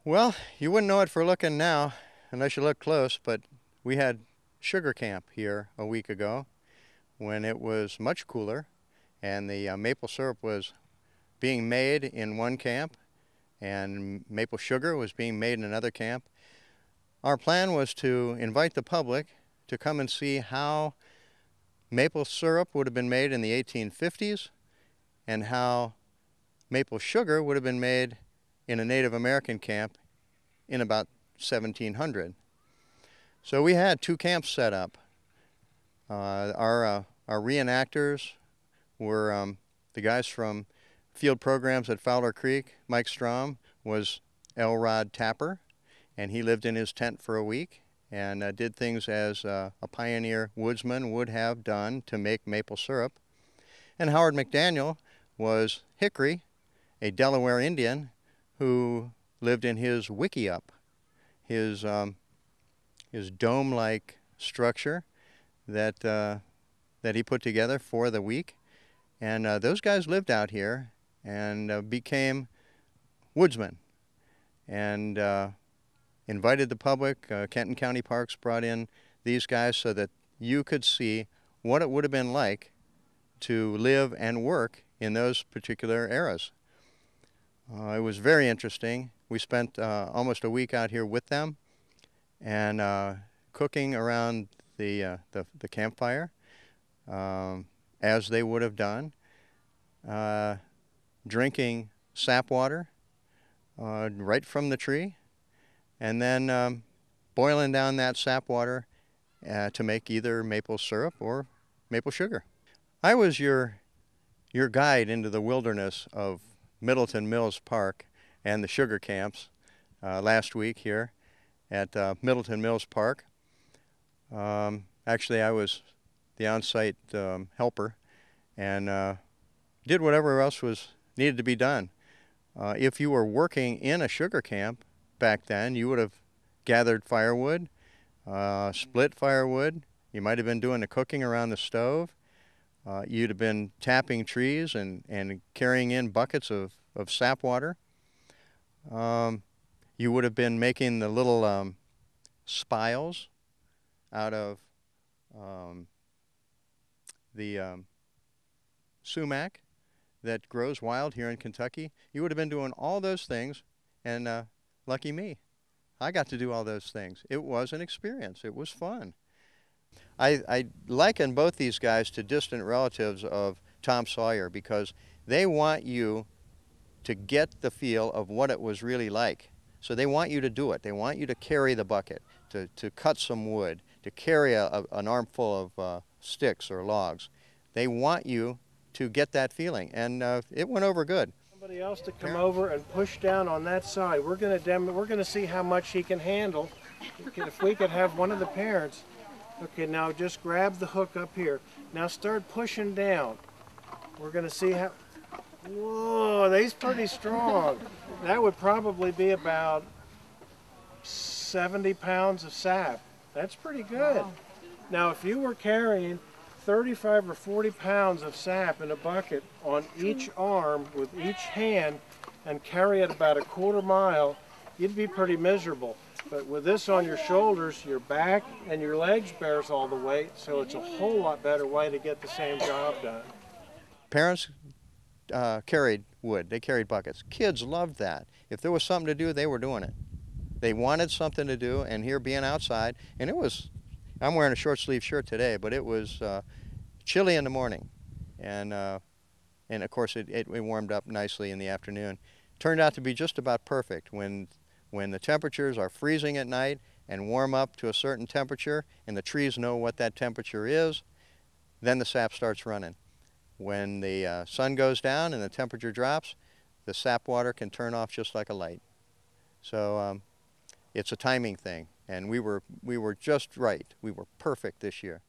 Well, you wouldn't know it for looking now, unless you look close, but we had sugar camp here a week ago when it was much cooler and the maple syrup was being made in one camp and maple sugar was being made in another camp. Our plan was to invite the public to come and see how maple syrup would have been made in the 1850s and how maple sugar would have been made in a Native American camp in about 1700. So we had two camps set up. Our reenactors were the guys from field programs at Fowler Creek. Mike Strom was Elrod Tapper, and he lived in his tent for a week and did things as a pioneer woodsman would have done to make maple syrup. And Howard McDaniel was Hickory, a Delaware Indian who lived in his wickiup, his dome-like structure that he put together for the week. And those guys lived out here and became woodsmen and invited the public. Kenton County Parks brought in these guys so that you could see what it would have been like to live and work in those particular eras. It was very interesting. We spent almost a week out here with them and cooking around the campfire as they would have done, drinking sap water right from the tree, and then boiling down that sap water to make either maple syrup or maple sugar. I was your guide into the wilderness of Middleton Mills Park and the sugar camps last week here at Middleton Mills Park. Actually, I was the on-site helper and did whatever else was needed to be done. If you were working in a sugar camp back then, you would have gathered firewood, split firewood. You might have been doing the cooking around the stove. You'd have been tapping trees and carrying in buckets of sap water. You would have been making the little spiles out of the sumac that grows wild here in Kentucky. You would have been doing all those things, and lucky me, I got to do all those things. It was an experience. It was fun. I liken both these guys to distant relatives of Tom Sawyer because they want you to get the feel of what it was really like. So they want you to do it. They want you to carry the bucket, to cut some wood, to carry an armful of sticks or logs. They want you to get that feeling, and it went over good. Somebody else to come over and push down on that side. We're going to see how much he can handle. If we could have one of the parents. Okay, now just grab the hook up here. Now start pushing down. We're going to see how... Whoa, he's pretty strong. That would probably be about 70 pounds of sap. That's pretty good. Wow. Now, if you were carrying 35 or 40 pounds of sap in a bucket on each arm with each hand and carry it about a quarter mile, you'd be pretty miserable. But with this on your shoulders, your back and your legs bears all the weight, so it's a whole lot better way to get the same job done. Parents carried wood. They carried buckets. Kids loved that. If there was something to do, they were doing it. They wanted something to do, and here being outside, and it was, I'm wearing a short sleeve shirt today, but it was chilly in the morning, and of course it warmed up nicely in the afternoon. Turned out to be just about perfect when the temperatures are freezing at night and warm up to a certain temperature, and the trees know what that temperature is, then the sap starts running. When the sun goes down and the temperature drops, the sap water can turn off just like a light. So it's a timing thing, and we were just right. We were perfect this year.